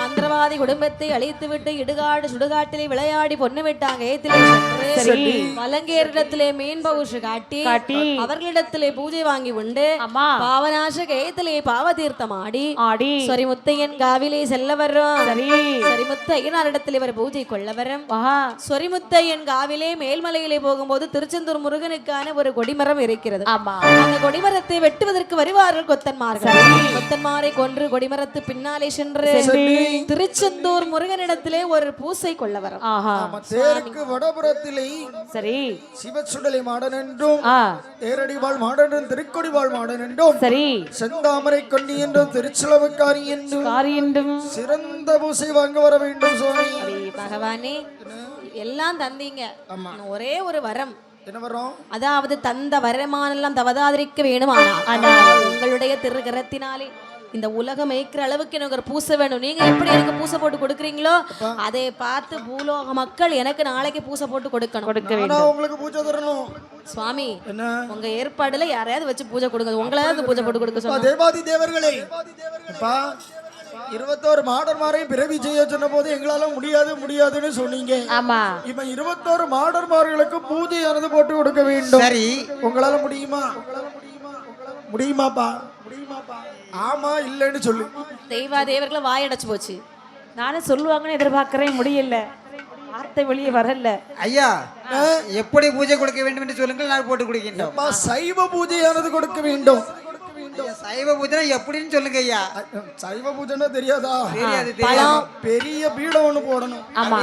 மந்திரவாதி குடும்பத்தை அழித்து விட்டு இடுகாடு சுடுகாட்டிலே விளையாடி பொண்ணு விட்டாங்க ஏத்திலே சென்று மலங்கேரிடத்திலே மீன் பவுஷு காட்டி அவர்களிடத்திலே பூஜை வாங்கி உண்டு பாவநாச கேத்திலே பாவ தீர்த்தம் ஆடி சொரிமுத்தையன் காவிலே செல்ல வர்றோம் சொரிமுத்தையன் இடத்துல இவர் பூஜை கொள்ள வரும் சொரிமுத்தையன் காவிலே மேல்மலையிலே போகும்போது திருச்செந்தூர் முருகனுக்கான ஒரு கொடிமரம் இருக்கிறது அந்த கொடிமரத்தை வெட்டுவதற்கு வருவார்கள் கொத்தன்மாரை கொன்று கொடிமரத்து பின்னாலே சென்று திருச்செந்தூர் முருகனிடத்திலே ஒரு பூசை கொள்ள வரும் தேருக்கு வடபுறத்திலே சரி சிவசுடலை மாடன் என்றும் தேரடிவாள் மாடன் திருக்கொடிவாள் மாடன் என்றும் சரி செந்தாமரை கொண்டி என்றும் திருச்சிலவக்காரி என்றும் சிறந்த பூசை வாங்க வர வேண்டும் சுவாமி பகவானே எல்லாம் தந்தீங்க ஒரே ஒரு வரம் என்ன வரும் அதாவது தந்த வரமானெல்லாம் தவதாதிரிக்க வேணும் ஆனால் உங்களுடைய திருகரத்தினாலே இந்த உலகம் மேய்க்கிற அளவுக்கு எனக்கு ஒரு பூசை வேணும் நீங்க எப்படி எனக்கு பூசை போட்டு கொடுக்குறீங்களோ அதை பார்த்து பூலோக மக்கள் எனக்கு நாளைக்கு பூசை போட்டு கொடுக்க வேண்டும் உங்களுக்கு பூஜை தரணும் சுவாமி உங்க ஏற்பாடுல யாரையாவது வச்சு பூஜை கொடுங்க உங்களாவது பூஜை போட்டு கொடுக்க சொல்லுங்க தேவாதி தேவர்களே 21 மாடர்மாரையும் பிறவி செய்ய சொன்ன போது எங்களால முடியாதுன்னு சொன்னீங்க ஆமா இப்ப 21 மாடர்மார்களுக்கு பூஜையானது போட்டு கொடுக்க வேண்டும் சரி உங்களால முடியுமாப்பா ஆமா இல்லன்னு சொல்லு தெய்வாதேவர்களை வாயடைச்சு போச்சு நானும் சொல்லுவாங்கன்னு எதிர்பார்க்கறேன் முடியல வார்த்தை வெளியே வரல ஐயா எப்படி பூஜை கொடுக்க வேண்டும் என்று சொல்லுங்கள் நான் போட்டு கொடுக்கின்றோம் சைவ பூஜையானது கொடுக்க வேண்டும் சைவ பூஜை எப்படின்னு சொல்லுங்க ஐயா சைவ பூஜைன்னா தெரியாதா தெரியாது பெரிய பீடம் ஒண்ணு போடணும் ஆமா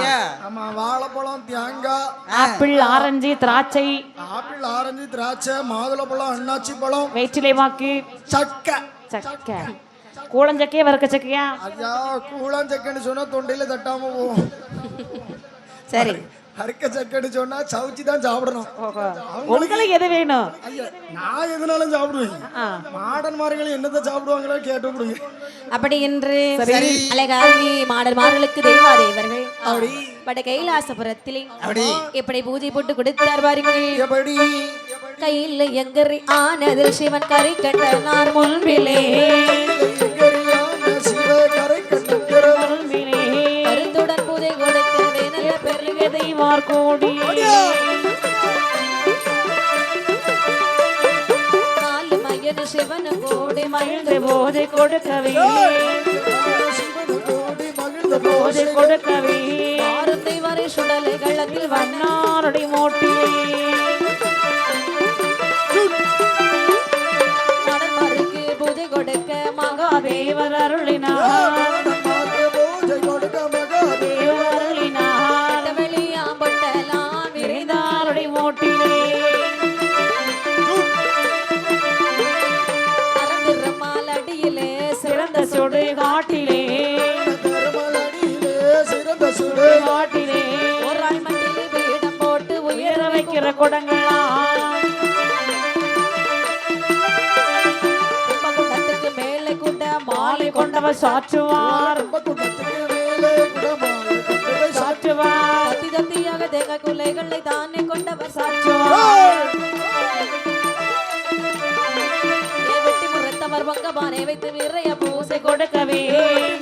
ஆமா வாழைப்பழம் தேங்காய் ஆப்பிள் ஆரஞ்சு திராட்சை மாதுளப்பழம் அன்னாச்சி பழம் வெற்றிலை மாக்கு சக்கை கூழஞ்சக்கையா வறுக்க சக்கையா ஐயா கூழஞ்சக்கைன்னு சொன்னா தொண்டையில தட்டாம போகும் சரி அறுக்க சக்கைன்னு சொன்னா சவுச்சி தான் சாப்பிடணும் உங்களுக்கு எது வேணும் ஐயா நான் எதுனாலும் சாப்பிடுவேன் மாடன்மார்கள் என்னத்தை சாப்பிடுவாங்களோ கேட்டு கொடுங்க அப்படி என்று அழகாகி மாடன்மார்களுக்கு தெய்வாதேவர்கள் பட கைலாசபுரத்திலே எப்படி பூஜை போட்டு கொடுத்தார் பாருங்கள் எப்படி கையில் எங்கரி ஆனதில் சிவன் கரை கண்டனார் முன்பிலே கருத்துடன் பூஜை கொடுக்கவே நல்ல பெருக தெய்வார் கோடி 4 மயன் சிவன் கோடி மகிழ்ந்து பூஜை கொடுக்கவே வாரத்தை வரை சுடலை கள்ளத்தில் வண்ணாருடைய மோட்டியே பூஜை கொடுக்க மகாதேவர் அருளினார் வெளியாம்பட்டலாம் விரைந்தாருடைய மோட்டிலே குடங்களாம் கும்பகுண்டத்துக்கு மேலே கூட மாலை கொண்டவர் சாற்றுவார் கும்பகுண்டத்துக்கு மேலே குடமாலை கொண்டவை சாற்றுவார் தத்தி தத்தியாக தேங்காய் குலைகளை தானே கொண்டவர் சாற்றுவார் வெட்டி முறைத்தவர் பங்கபானை வைத்து வீரைய பூசை கொடுக்கவே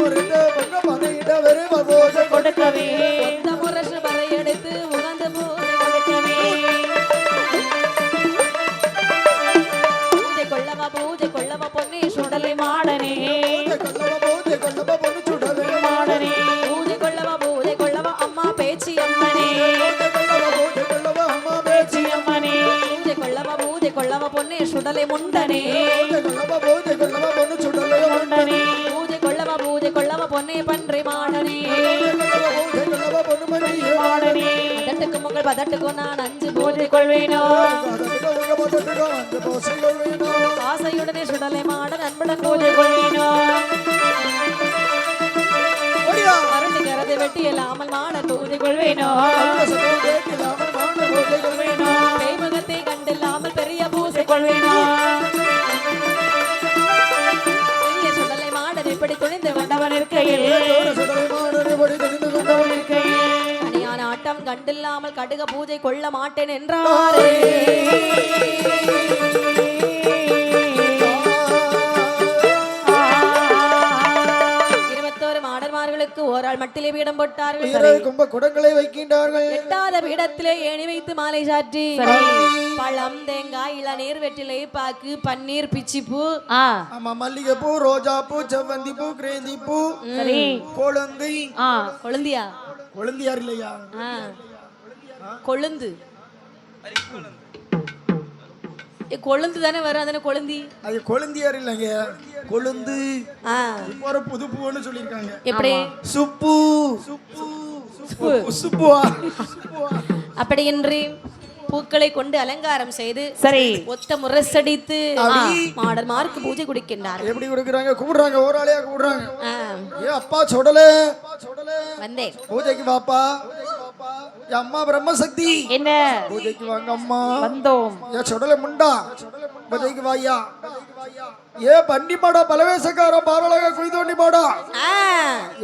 முறைந்த பங்கமனையிட வருவோதை கொடுக்கவே கொத்த முரசு வரையெடுத்து உகந்து பூசை கொடுக்கவே பூஜை கொள்ளவா பொன்னி சுடலை மாடனே கொல்லவ பொண்ணு சுடவே மாடனே பூஜை கொள்ளவா அம்மா பேச்சி அம்மனே கொல்லவ அம்மா பேச்சி அம்மனே பூஜை கொள்ளவா பொன்னி சுடலை முண்டனே கொல்லவ பொண்ணு சுடவே மாடனே பூஜை கொள்ளவா பொன்னி பன்றி மாடனே கொல்லவ பொண்ணு மணியே மாடனே பதட்டுக்கு உங்கள் பதட்டுக்கும் நான் அஞ்சு பூஜை பூஜை கொள்வேனோ அந்த போசைகள் வேணும் ஆசையுடனே சுடலை மாடன் அன்புடன் பூஜை கொள்வேனோ அரண்டு கரதை வெட்டி இல்லாமல் மாடன் பூஜை கொள்வேனோ கொள்வேனோ கைமுகத்தை கண்டில்லாமல் பெரிய பூஜை கொள்வேனோ பெரிய சுடலை மாடன் இப்படி துணிந்து கொண்டவன் இருக்கையில் தனியான ஆட்டம் கண்டில்லாமல் கடுக பூஜை கொள்ள மாட்டேன் என்றாரே மாடர்மார்களுக்கு ஓராள் மட்டிலே பீடம் போட்டார்கள் கும்ப குடங்களை வைக்கின்றார்கள் எட்டாத பீடத்திலே ஏணி வைத்து மாலை சாற்றி பழம் தேங்காய் இளநீர் வெற்றிலை பாக்கு பன்னீர் பிச்சிப்பூ ஆமா மல்லிகைப்பூ ரோஜாப்பூ செவ்வந்தி பூ கிரேந்தி பூ சரி கொழுந்தி கொழுந்தியா கொழுந்தியார் இல்லையா கொழுந்து கொழுந்து தானே வரும் அதானே கொழுந்தி அது கொழுந்தியார் இல்லைங்க கொழுந்து ஆ இப்போ ஒரு புது பூன்னு சொல்லியிருக்காங்க எப்படி சுப்பு சுப்புவா அப்படியின்றி பூக்களை கொண்டு அலங்காரம் செய்து சரி ஒத்த முரசடித்து மாடர்மாருக்கு பூஜை கொடுக்கின்றார் எப்படி கொடுக்குறாங்க கூடுறாங்க ஒரு ஆளையா கூடுறாங்க ஏ அப்பா சொடல வந்தேன் பூஜைக்கு வாப்பா அம்மா பிரம்மசக்தி என்ன பூஜைக்கு வாங்க அம்மா வந்தோம் ஏ சொடல முண்டா பூஜைக்கு வாயா ஏ பண்டி மாடா பலவேசக்கார பாரலக குய்தோண்டி மாடா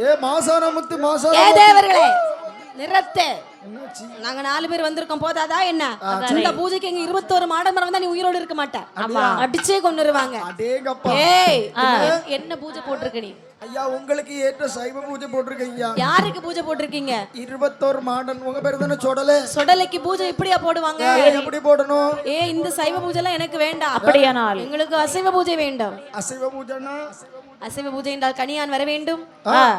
ஏ மாசான முத்து மாசான தேவர்களே நிறத்தே நாங்க 4 பேர் வந்திருக்கோம் போதாதா என்ன இந்த பூஜைக்கு எங்க 21 மாடமரம் வந்தா நீ உயிரோடு இருக்க மாட்ட அடிச்சே கொன்னுருவாங்க அடேங்கப்பா ஏய் என்ன பூஜை போட்டிருக்க நீ ஐயா உங்களுக்கு ஏற்ற சைவ பூஜை போட்டிருக்கீங்க யாருக்கு பூஜை போட்டிருக்கீங்க 21 மாடன் உங்க பேர் தானே சொடல சொடலைக்கு பூஜை இப்படியா போடுவாங்க எப்படி போடணும் இந்த சைவ பூஜை எல்லாம் எனக்கு வேண்டாம் அப்படியானால் எங்களுக்கு அசைவ பூஜை வேண்டும் அசைவ பூஜைனா அசைவ பூஜை என்றால் கனியான் வர வேண்டும்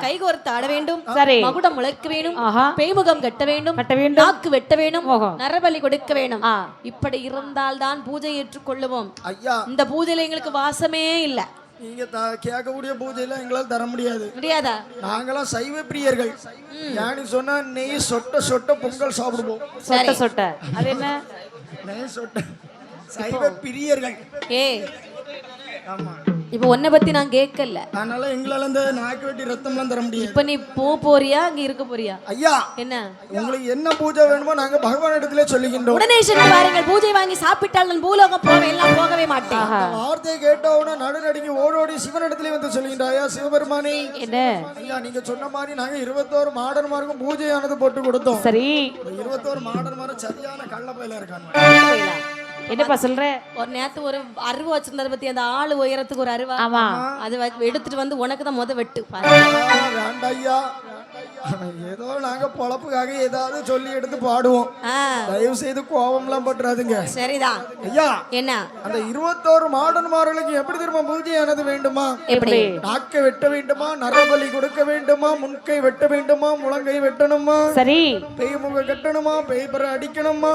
கைகோர்த்து ஆட வேண்டும் சரி மகுடம் முளைக்க வேண்டும் பேய்முகம் கட்ட வேண்டும் நாக்கு வெட்ட வேண்டும் நரபலி கொடுக்க வேண்டும் இப்படி இருந்தால் தான் பூஜை ஏற்றுக்கொள்ளுவோம் ஐயா இந்த பூஜையில எங்களுக்கு வாசமே இல்ல நீங்க கேட்கக்கூடிய பூஜையில எங்களால் தர முடியாது முடியாதா நாங்களாம் சைவ பிரியர்கள் யானி சொன்னா நெய் சொட்ட சொட்ட பொங்கல் சாப்பிடுவோம் சொட்ட சொட்ட அது என்ன நெய் சொட்ட சைவ பிரியர்கள் ஆமா இப்ப உன்னை பத்தி நான் கேட்கல அதனால எங்களால இந்த நாக்கு வெட்டி ரத்தம்லாம் தர முடியாது இப்ப நீ போறியா அங்க இருக்க போறியா ஐயா என்ன உங்களுக்கு என்ன பூஜை வேணுமோ நாங்க பகவான் இடத்துல சொல்லிக்கின்றோம் உடனே சென்று வாருங்கள் பூஜை வாங்கி சாப்பிட்டால் நான் பூலோகம் போவேன் எல்லாம் போகவே மாட்டேன் வார்த்தையை கேட்டவன நடுநடுங்கி ஓடோடி சிவன் இடத்துல வந்து சொல்லுகின்றாயா சிவபெருமானே என்ன ஐயா நீங்க சொன்ன மாதிரி நாங்க 21 மாடன்மாருக்கும் பூஜையானது போட்டு கொடுத்தோம் சரி 21 மாடன்மாரும் சரியான கள்ள பயில இருக்காங்க என்னப்பா சொல்ற ஒரு நேத்து ஒரு அருவா வச்சிருந்தத பத்தி அந்த ஆளு உயரத்துக்கு ஒரு அருவா ஆமா அது எடுத்துட்டு வந்து உனக்கு தான் வெட்டு வேண்டாம் ஐயா ஏதோ நாங்க பொழப்புக்காக ஏதாவது சொல்லி எடுத்து பாடுவோம் தயவு செய்து கோபம்லாம் பண்றாதுங்க சரிதான் ஐயா என்ன அந்த 21 மாடன்மார்களுக்கு எப்படி திரும்ப பூஜையானது வேண்டுமா எப்படி நாக்கை வெட்ட வேண்டுமா நரபலி கொடுக்க வேண்டுமா முன்கை வெட்ட வேண்டுமா முழங்கை வெட்டணுமா சரி பேய் முக கட்டணுமா பேப்பரை அடிக்கணுமா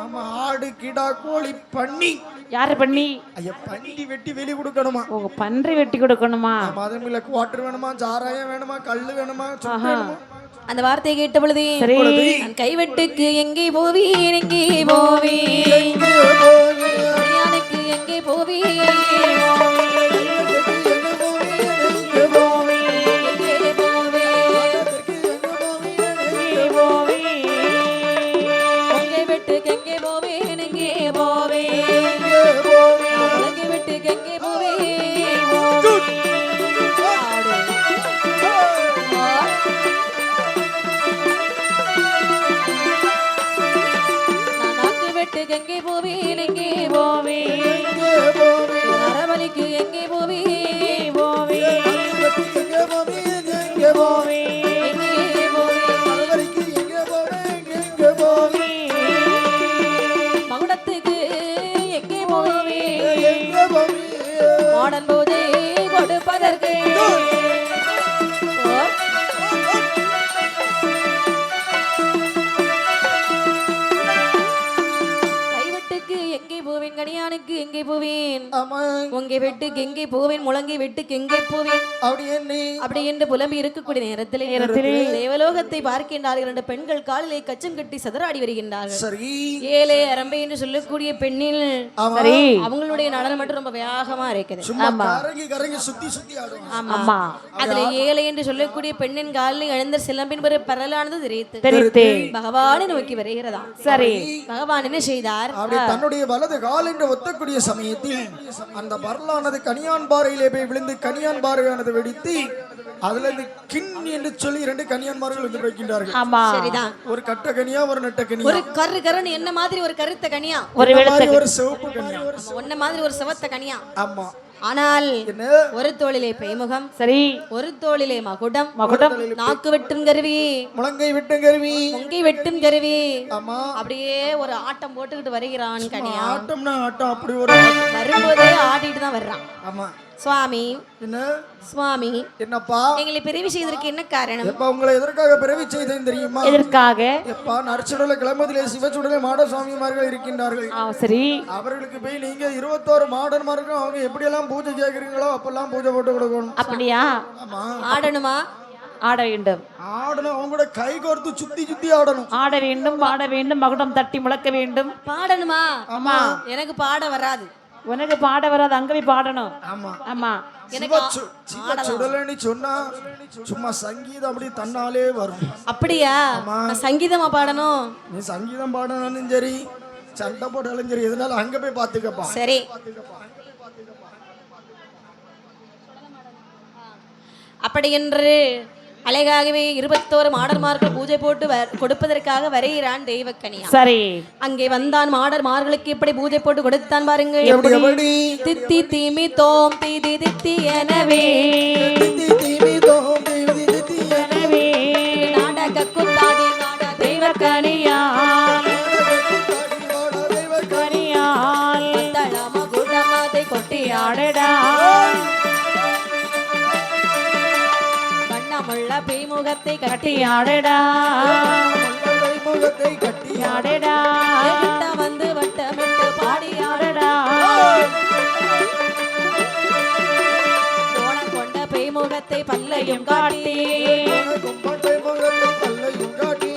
ஆமா ஆடு கிடா கோழி பண்ணி யாரு பண்ணி ஐயா பண்டி வெட்டி வெளி கொடுக்கணுமா உங்க பன்றி வெட்டி கொடுக்கணுமா மதமில்ல குவாட்டர் வேணுமா சாராயம் வேணுமா கல்லு வேணுமா சுட்டு வேணுமா அந்த வார்த்தையை கேட்ட பொழுது சரி நான் கைவெட்டுக்கு எங்கே போவீர் எங்கே போவீர் எங்கே போவீர் எங்கே போவீர் கங்கை பூவே நாக்கு வெட்டு கங்கை பூவே எங்கே போவே நரபலிக்கு எங்கே போவே போவே எங்கே போவே எங்கே போவே எங்கே போவே மறுபடிக்கு எங்கே போவே எங்கே போவே மகுடத்துக்கு எங்கே போவே எங்கே போவே மாடன் போதே கொடுப்பதற்கு கைவெட்டுக்கு எங்கே போவேன் கணியானுக்கு எங்கே போவேன் ஆமா உங்கை வெட்டுக்கு எங்கே போவேன் முழங்கை வெட்டுக்கு எங்கே போவேன் அப்படி என்ன அப்படி என்று புலம்பி இருக்கக்கூடிய நேரத்திலே தேவலோகத்தை பார்க்கின்றார்கள் இரண்டு பெண்கள் காலிலே கச்சம் கட்டி சதராடி வருகின்றார்கள் சரி ஏலே அரம்பை என்று சொல்லக்கூடிய பெண்ணில் சரி அவங்களுடைய நடனம் மட்டும் ரொம்ப வேகமா இருக்குது சும்மா கரங்கி கரங்கி சுத்தி சுத்தி ஆடுவாங்க ஆமா அதுல ஏழை என்று சொல்லக்கூடிய பெண்ணின் காலில் எழுந்த சிலம்பின் ஒரு பரலானது தெரித்து பகவானை நோக்கி வருகிறதா சரி பகவான் என்ன செய்தார் அப்படி தன்னுடைய வலது கால் என்று ஒத்தக்கூடிய சமயத்தில் அந்த பரலானது கனியான் பாறையிலே போய் விழுந்து கனியான் பாறையானது வெடித்து அதுல இருந்து கிண் என்று சொல்லி இரண்டு கனியான்மார்கள் வந்து வைக்கின்றார்கள் ஆமா சரிதான் ஒரு கட்ட கனியா ஒரு நெட்ட கனியா ஒரு கரு கருன்னு என்ன மாதிரி ஒரு கருத்த கனியா ஒரு மாதிரி ஒரு சிவப்பு கனியா ஒன்ன மாதிரி ஒரு சிவத்த கனியா ஆமா ஆனால் என்ன ஒரு தோளிலே பெய்முகம் சரி ஒரு தோளிலே மகுடம் மகுடம் நாக்கு வெட்டும் கருவி முழங்கை விட்டு கருவி முங்கை வெட்டும் கருவி ஆமா அப்படியே ஒரு ஆட்டம் போட்டுக்கிட்டு வருகிறான் கனியா ஆட்டம்னா ஆட்டம் அப்படி ஒரு வரும்போதே ஆடிட்டு தான் வர்றான் ஆமா சுவாமி என்ன சுவாமி என்னப்பா எங்களை பிரிவு செய்வதற்கு என்ன காரணம் எப்ப உங்களை எதற்காக பிறவி செய்தேன் தெரியுமா எதற்காக எப்பா நரசுடல கிளம்பதிலே சிவச்சுடலே மாட சுவாமிமார்கள் இருக்கின்றார்கள் சரி அவர்களுக்கு போய் நீங்க 21 மாடன்மார்கள் அவங்க எப்படி எல்லாம் பூஜை கேட்கறீங்களோ அப்பெல்லாம் பூஜை போட்டு கொடுக்கணும் அப்படியா ஆமா ஆடணுமா ஆட வேண்டும் ஆடணும் அவங்க கூட கை கோர்த்து சுத்தி சுத்தி ஆடணும் ஆட வேண்டும் பாட வேண்டும் மகுடம் தட்டி முழக்க வேண்டும் பாடணுமா ஆமா எனக்கு பாட வராது உனக்கு பாட வராது அங்க போய் பாடணும் ஆமா ஆமா சிவச்சுடலன்னு சொன்னா சும்மா சங்கீதம் அப்படி தன்னாலே வரும் அப்படியா நான் சங்கீதமா பாடணும் நீ சங்கீதம் பாடணும் சரி சண்டை போட்டாலும் சரி எதனால அங்க போய் பாத்துக்கப்பா சரி அப்படி என்று அழகாகவே 21 மாடர்மார்கள் பூஜை போட்டு கொடுப்பதற்காக வருகிறான் தெய்வக்கனியா சரி அங்கே வந்தான் மாடர்மார்களுக்கு இப்படி பூஜை போட்டு கொடுத்தான் பாருங்கள் எப்படி தித்தி தீமி தோம் தீதி தித்தி எனவே எனவே நாடக குத்தாடி நாட தெய்வக்கனியால் கனியால் தளம குடமதை கொட்டி ஆடடா வண்ணமுள்ள பெய்முகத்தை கட்டி கட்டி ஆடடா முகத்தை கட்டி ஆடடா கிட்ட வந்து வட்டமிட்டு பாடி ஆடடா கோணம் கொண்ட பெய்முகத்தை பல்லையும் காட்டி கும்பட்டை முகத்தை பல்லையும் காட்டி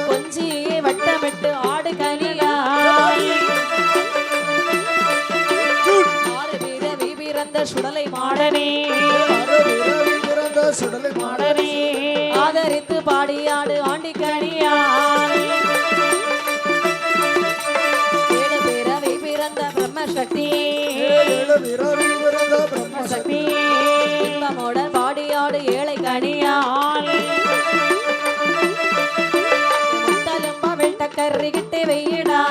கொஞ்சி வட்டமிட்டு ஆடு கனியா ஆறு வீரவி பிறந்த சுடலை மாடனே பிறந்த சுடலை மாடனே ஆதரித்து பாடி ஆடு ஆண்டி கனியால் ஏழு பிறவி பிறந்த பிரம்மசக்தி பிறந்த பிரம்ம சக்தி இன்பமோட பாடி ஆடு ஏழை கனியால் தலும்ப வெட்ட கறி கிட்டே வெயிடா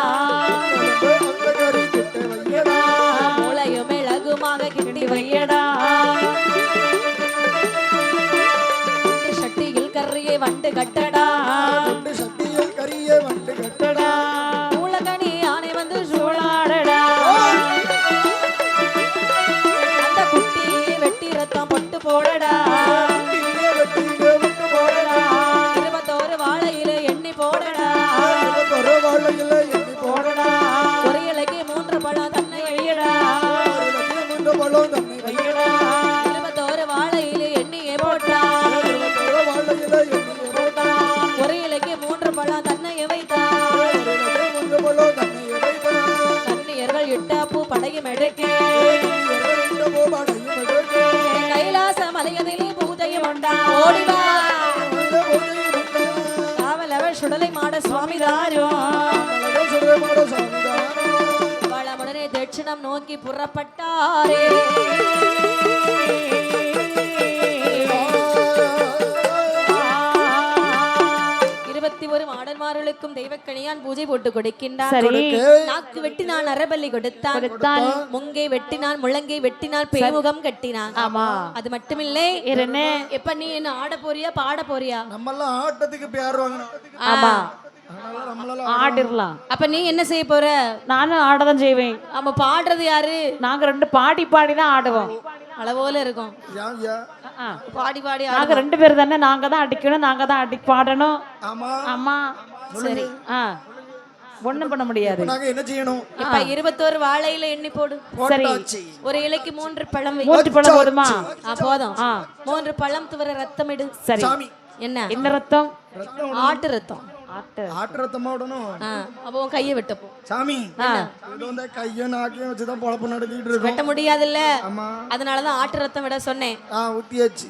மூளையும் இழகுமாக கிட்டி வையடா சட்டியில் கறியை வண்டு கட்டடா சக்தியில் கரிய வண்டு கட்டடா மூலகனி யானை வந்து சூழாடடா அந்த குட்டியை வெட்டி ரத்தம் பொட்டு போடடா போடடா 21 வாழையில எண்ணி போடடா போடடா ஒரு இலைக்கு 3 பழம் தன்னை வையடா வையடா 21 வாழையில எண்ணியே போட்டா ஒரு இலைக்கு 3 பழம் தன்னை வைத்தா கன்னியர்கள் இட்டாப்பு படையும் எடுக்க கைலாச மலையதிலே பூஜையும் உண்டா ஓடிவா காவலவர் சுடலை மாட சுவாமிதாரோ வளமுடனே தட்சிண தட்சிணம் நோக்கி புறப்பட்டாரே. 21 மாடன்மார்களுக்கும் தெய்வக்கணியான் பூஜை போட்டு கொடுக்கின்றான். நாக்கு வெட்டினான் நரபலி கொடுத்தான். முங்கை வெட்டினான் முழங்கை வெட்டினான் பேமுகம் கட்டினான். ஆமா அது மட்டுமில்லை எப்ப நீ என்ன ஆட போறியா பாட போறியா? நம்ம எல்லாம் ஆட்டத்துக்கு பேர் வாங்கணும். ஆமா ஆடிரலாம். அப்ப நீ என்ன செய்ய போற? நானும் ஆடதான் செய்வேன். ஆமா பாடுறது யாரு? நாங்க 2 பாடி தான் ஆடுவோம். அளவோல இருக்கும். பாடி பாடி நாங்க 2 பேர் தானே. நாங்க தான் அடிக்கணும், நாங்க தான் பாடணும். ஆமா ஆமா சரி. ஒண்ணும் பண்ண முடியாது. நாங்க என்ன செய்யணும்? இப்ப 21 வாழையில எண்ணி போடு. சரி ஒரு இலைக்கு 3 பழம் வை. 3 பழம் போதுமா? போதும். 3 பழம் துவர ரத்தம் இடு. சரி என்ன என்ன ரத்தம்? ஆட்டு ரத்தம். ஆட்டு ரத்தமா விடணும். அப்போ உன் கையை வெட்டப்போ சாமி. கையும் நாக்கையும் வச்சுதான் பொழப்பு நடத்திட்டு இருக்கோம். வெட்ட முடியாதுல்ல, ஆமா அதனாலதான் ஆட்டு ரத்தம் விட சொன்னேன். ஊத்தியாச்சு.